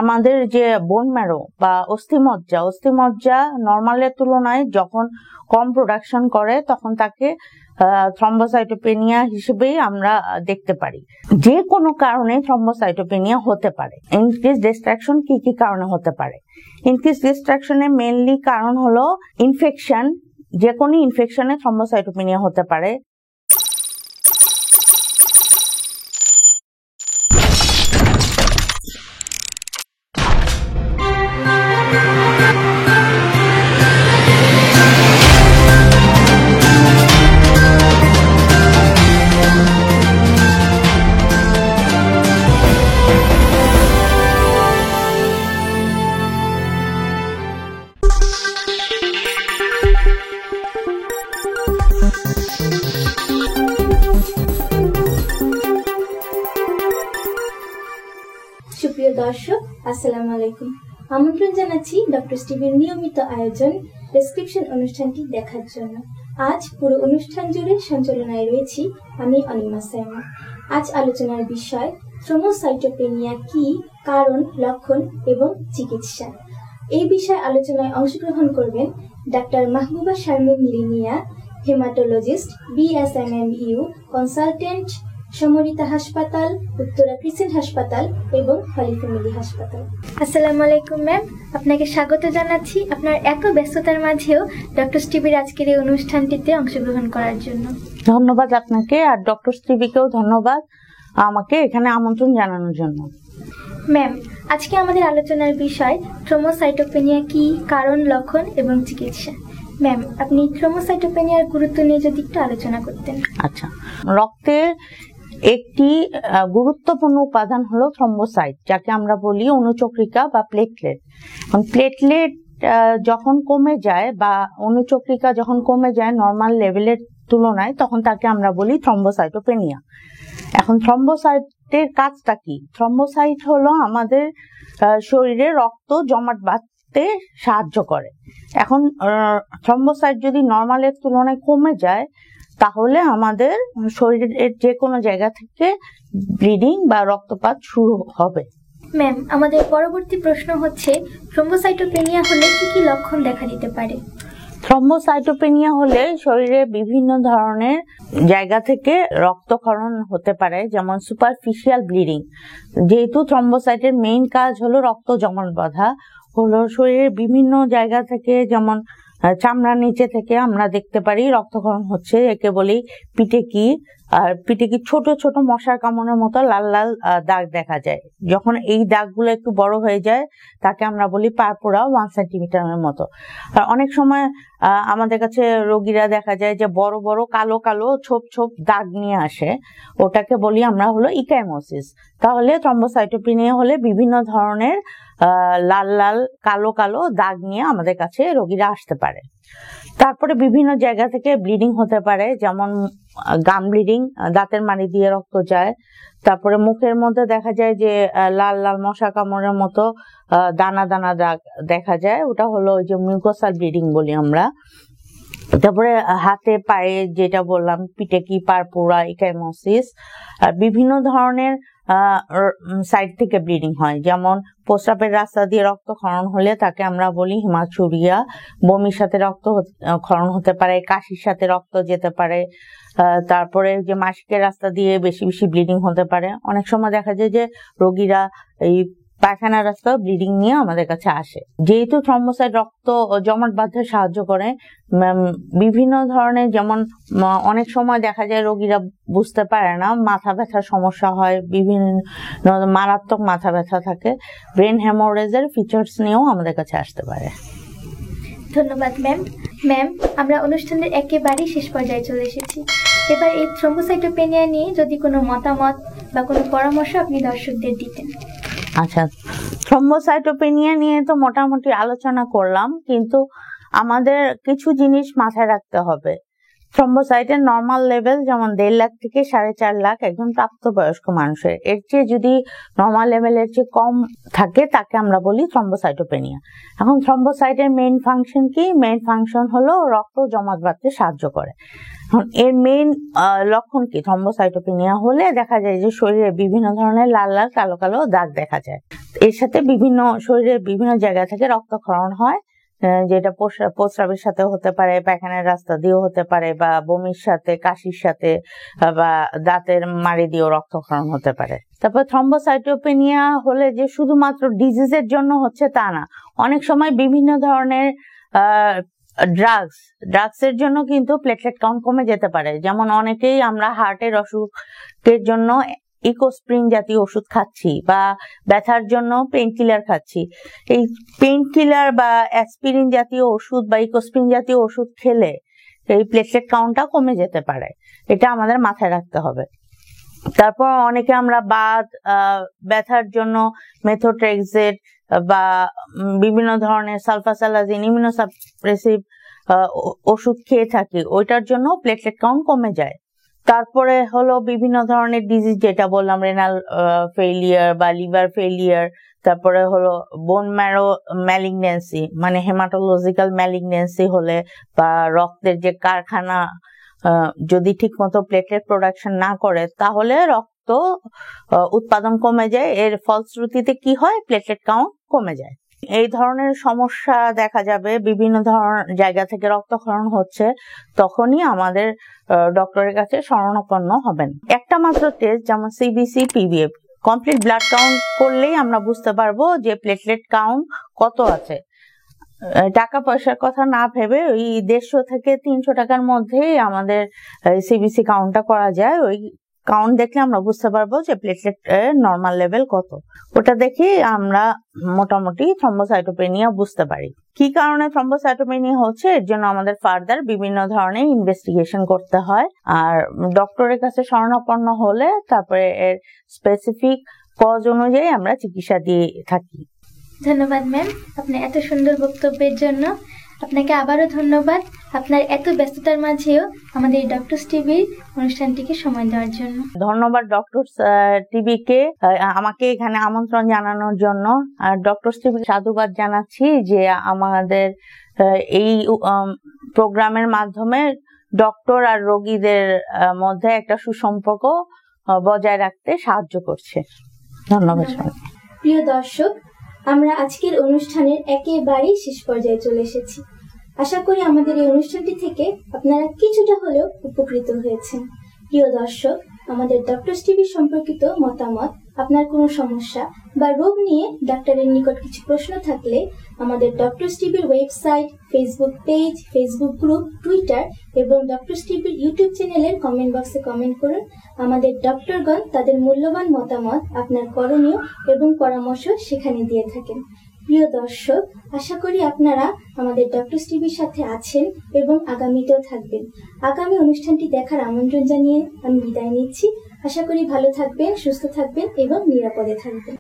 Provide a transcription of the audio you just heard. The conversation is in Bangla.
আমাদের যে বোন ম্যারো বা অস্থিমজ্জা নর্মালের তুলনায় যখন কম প্রোডাকশন করে তখন তাকে থ্রম্বোসাইটোপেনিয়া হিসেবেই আমরা দেখতে পারি। যে কোনো কারণে থ্রম্বোসাইটোপেনিয়া হতে পারে। ইনক্রিজ ডিস্ট্রাকশন কি কি কারণে হতে পারে? ইনক্রিজ ডিস্ট্রাকশনের মেইনলি কারণ হলো ইনফেকশন। যে কোনো ইনফেকশনে থ্রম্বোসাইটোপেনিয়া হতে পারে। সুপ্রিয় দর্শক, আসসালামু আলাইকুম। আমন্ত্রণ জানাচ্ছি ডক্টর স্টিভের নিয়মিত আয়োজন প্রেসক্রিপশন অনুষ্ঠানটি দেখার জন্য। আজ পুরো অনুষ্ঠান জুড়ে সঞ্চালনায় রয়েছি আমি অনিমা সাইমা। আজ আলোচনার বিষয় থ্রোম্বোসাইটোপেনিয়া কি, কারণ, লক্ষণ এবং চিকিৎসা। এই বিষয়ে আলোচনায় অংশগ্রহণ করবেন doctor Mahbuba Sharmin Linia, haematologist, BSMMU consultant, Samorita হাসপাতাল, উত্তরা ক্রিসেন্ট হাসপাতাল এবং হলি ফ্যামিলি হাসপাতাল। আসসালামু আলাইকুম ম্যাম, আপনাকে স্বাগত জানাচ্ছি আপনার এত ব্যস্ততার মাঝেও ডক্টর স্টিভির আজকের এই অনুষ্ঠানটিতে অংশগ্রহণ করার জন্য। ধন্যবাদ আপনাকে, আর ডক্টর স্টিভিকেও ধন্যবাদ আমাকে এখানে আমন্ত্রণ জানানোর জন্য। ম্যাম, আজকে আমাদের আলোচনার বিষয় থ্রোম্বোসাইটোপেনিয়া কি, কারণ, লক্ষণ এবং চিকিৎসা। ম্যাম, আপনি থ্রোম্বোসাইটোপেনিয়ার গুরুত্ব নিয়ে যদি একটু আলোচনা করতেন। আচ্ছা, রক্তের একটি গুরুত্বপূর্ণ উপাদান হলো থ্রম্বোসাইট, যাকে আমরা বলি অনুচক্রিকা বা প্লেটলেট। প্লেটলেট যখন কমে যায় বা অনুচক্রিকা যখন কমে যায় নর্মাল লেভেলের তুলনায়, তখন তাকে আমরা বলি থ্রম্বোসাইটোপেনিয়া। এখন থ্রম্বোসাইটের কাজটা কি? থ্রম্বোসাইট হলো আমাদের শরীরে রক্ত জমাট বাঁধতে সাহায্য করে। এখন থ্রম্বোসাইট যদি নর্মালের তুলনায় কমে যায় তাহলে আমাদের শরীরের যে কোনো জায়গা থেকে ব্লিডিং বা রক্তপাত শুরু হবে। ম্যাম, আমাদের পরবর্তী প্রশ্ন হচ্ছে থ্রোম্বোসাইটোপেনিয়া হলে কি কি লক্ষণ দেখা দিতে পারে? থ্রম্বোসাইটোপেনিয়া হলে শরীরে বিভিন্ন ধরনের জায়গা থেকে রক্তক্ষরণ হতে পারে, যেমন সুপারফিশিয়াল ব্লিডিং। যেহেতু থ্রম্বোসাইটের মেইন কাজ হলো রক্ত জমাট বাঁধা, হলো শরীরের বিভিন্ন জায়গা থেকে, যেমন চামড়ার নিচে থেকে আমরা দেখতে পারি রক্তক্ষরণ হচ্ছে, একে বলি পিটেকি। আর পিটেকি ছোট ছোট মশার কামড়ের মতো লাল লাল দাগ দেখা যায়। যখন এই দাগগুলো একটু বড় হয়ে যায় তাকে আমরা বলি পারপোরা 1 সেন্টিমিটারের মতো। আর অনেক সময় আমাদের কাছে রোগীরা দেখা যায় যে বড় বড় কালো কালো ছোপ ছোপ দাগ নিয়ে আসে, ওটাকে বলি আমরা হলো ইকাইমোসিস। তাহলে থ্রম্বোসাইটোপেনিয়া হলে বিভিন্ন ধরনের লাল লাল কালো কালো দাগ নিয়ে আমাদের কাছে রোগীরা আসতে পারে। তারপরে বিভিন্ন জায়গা থেকে ব্লিডিং হতে পারে, যেমন গাম ব্লিডিং, দাঁতের মাড়ি দিয়ে রক্ত যায়। তারপরে মুখের মধ্যে দেখা যায় যে লাল লাল মশা কামড়ের মতো দানা দানা দাগ দেখা যায়, ওটা হলো ওই যে মিউকোসাল ব্লিডিং বলি আমরা। তারপরে হাতে পায়ে যেটা বললাম পিটেকি, পারপোরা, ইকাইমোসিস। বিভিন্ন ধরনের সাইড থেকে ব্লিডিং হয়, যেমন প্রস্রাবের রাস্তা দিয়ে রক্তক্ষরণ হলে তাকে আমরা বলি হিমাচুরিয়া। বমির সাথে রক্তক্ষরণ হতে পারে, কাশির সাথে রক্ত যেতে পারে। তারপরে যে মাসিকের রাস্তা দিয়ে বেশি বেশি ব্লিডিং হতে পারে। অনেক সময় দেখা যায় যে রোগীরা এই পায়খানার রাস্তা ব্লিডিং নিয়ে আমাদের কাছে আসে। যেহেতু থ্রম্বোসাইট রক্ত জমাট বাঁধতে সাহায্য করে, বিভিন্ন ধরনের, যেমন অনেক সময় দেখা যায় রোগীরা বুঝতে পারে না, মাথা ব্যথার সমস্যা হয়, বিভিন্ন মারাত্মক মাথা ব্যথা থাকে, ব্রেন হ্যামোরেজের ফিচার্স নিয়েও আমাদের কাছে আসতে পারে। ধন্যবাদ ম্যাম। ম্যাম, আমরা অনুষ্ঠানের একেবারেই শেষ পর্যায়ে চলে এসেছি। এবার এই থ্রোম্বোসাইটোপেনিয়া নিয়ে যদি কোনো মতামত বা কোনো পরামর্শ আপনি দর্শকদের দিতেন। আচ্ছা, থ্রম্বোসাইটোপেনিয়া নিয়ে তো মোটামুটি আলোচনা করলাম, কিন্তু আমাদের কিছু জিনিস মাথায় রাখতে হবে। থ্রম্বোসাইটের নর্মাল লেভেল যেমন 1.5 লাখ থেকে 4.5 লাখ একজন প্রাপ্তবয়স্ক মানুষের। এর চেয়ে যদি নর্মাল লেভেলের চেয়ে কম থাকে তাকে আমরা বলি থ্রম্বোসাইটোপেনিয়া। এখন থ্রম্বোসাইটের মেইন ফাংশন কি? মেইন ফাংশন হলো রক্ত জমাট বাঁধতে সাহায্য করে। এখন এর মেইন লক্ষণ কি? থ্রম্বোসাইটোপেনিয়া হলে দেখা যায় যে শরীরে বিভিন্ন ধরনের লাল লাল কালো কালো দাগ দেখা যায়। এর সাথে বিভিন্ন শরীরের বিভিন্ন জায়গা থেকে রক্তক্ষরণ হয়, যেটা প্রস্রাবের সাথে হতে পারে, পায়খানার রাস্তা দিয়েও হতে পারে, বা বমির সাথে, কাশির সাথে, বা দাঁতের মাড়ি দিয়েও রক্তক্ষরণ হতে পারে। তারপর থ্রম্বোসাইটোপেনিয়া হলে যে শুধুমাত্র ডিজিজের জন্য হচ্ছে তা না, অনেক সময় বিভিন্ন ধরনের ড্রাগসের জন্য কিন্তু প্লেটলেট কাউন্ট কমে যেতে পারে। যেমন অনেকেই আমরা হার্টের অসুখের জন্য ইকোস্প্রিন জাতীয় ওষুধ খাচ্ছি, বা ব্যথার জন্য পেইন কিলার খাচ্ছি। এই পেইন কিলার বা অ্যাসপিরিন জাতীয় ওষুধ বা ইকোস্প্রিন জাতীয় ওষুধ খেলে এই প্লেটলেট কাউন্টটা কমে যেতে পারে, এটা আমাদের মাথায় রাখতে হবে। তারপর অনেকে আমরা ব্যথার জন্য মেথোট্রেক্সেট বা বিভিন্ন ধরনের সালফাসালাজিন ইমিউনোসাপ্রেসিভ ওষুধ খেয়ে থাকি, ওইটার জন্য প্লেটলেট কাউন্ট কমে যায়। তারপরে হলো বিভিন্ন ধরনের ডিজিজ, যেটা বললাম রেনাল ফেইলিয়ার বা লিভার ফেইলিয়ার, তারপরে হলো বোন ম্যারো ম্যালিগন্যান্সি, মানে হেমাটোলজিক্যাল ম্যালিগন্যান্সি হলে, বা রক্তের যে কারখানা যদি ঠিক মতো প্লেটলেট প্রোডাকশন না করে, তাহলে রক্ত উৎপাদন কমে যায়। এর ফলশ্রুতিতে কি হয়, প্লেটলেট কাউন্ট কমে যায়। এই ধরনের সমস্যা দেখা যাবে বিভিন্ন ধরনের জায়গা থেকে রক্তক্ষরণ হচ্ছে, তখনই আমাদের ডক্টরের কাছে শরণাপন্ন হবেন। একটা মাত্র টেস্ট, যেমন CBC, PBF, complete blood count করলেই আমরা বুঝতে পারবো যে প্লেটলেট কাউন্ট কত আছে। টাকা পয়সার কথা না ভেবে ওই 150 থেকে 300 টাকার মধ্যেই আমাদের সিবিসি কাউন্টটা করা যায়। ওই কাউন্ট দেখলে আমরা বুঝতে পারবো যে প্লেটলেট নরমাল লেভেল কত। ওটা দেখে আমরা মোটামুটি থ্রম্বোসাইটোপেনিয়া বুঝতে পারি। কি কারণে থ্রম্বোসাইটোপেনিয়া হচ্ছে, এর জন্য আমাদের ফার্দার বিভিন্ন ধরনের ইনভেস্টিগেশন করতে হয়, আর ডক্টরের কাছে শরণাপন্ন হলে তারপরে এর স্পেসিফিক কজ অনুযায়ী আমরা চিকিৎসা দিয়ে থাকি। ধন্যবাদ ম্যাম, আপনার এত সুন্দর বক্তব্যের জন্য। আপনাকে আবারও ধন্যবাদ আপনার এত ব্যস্ততার মাঝেও আমাদের ডক্টরস টিভির অনুষ্ঠানটিকে সময় দেওয়ার জন্য। ধন্যবাদ ডক্টরস টিভিকে আমাকে এখানে আমন্ত্রণ জানানোর জন্য। আর ডক্টরস টিভি সাধুবাদ জানাচ্ছি যে আমাদের এই প্রোগ্রামের মাধ্যমে ডক্টর আর রোগীদের মধ্যে একটা সুসম্পর্ক বজায় রাখতে সাহায্য করছে। ধন্যবাদ। প্রিয় দর্শক, আমরা আজকের অনুষ্ঠানের একেবারেই শেষ পর্যায়ে চলে এসেছি। আশা করি আমাদের এই অনুষ্ঠানটি থেকে আপনারা কিছুটা হলেও উপকৃত হয়েছেন। প্রিয় দর্শক, আমাদের ডক্টরস টিভি সম্পর্কিত মতামত, আপনার কোনো সমস্যা বা রোগ নিয়ে ডাক্তারের নিকট কিছু প্রশ্ন থাকলে আমাদের ডক্টরস টিভির website, Facebook page, Facebook group, Twitter এবং ডক্টরস টিভির ইউটিউব চ্যানেলের কমেন্ট বক্সে কমেন্ট করুন। আমাদের ডক্টরগণ তাদের মূল্যবান মতামত, আপনার করণীয় এবং পরামর্শ সেখানে দিয়ে থাকেন। প্রিয় দর্শক, আশা করি আপনারা আমাদের ডক্টরস টিভির সাথে আছেন এবং আগামীতেও থাকবেন। আগামী অনুষ্ঠানটি দেখার আমন্ত্রণ জানিয়ে আমি বিদায় নিচ্ছি। আশা করি ভালো থাকবেন, সুস্থ থাকবেন এবং নিরাপদে থাকবেন।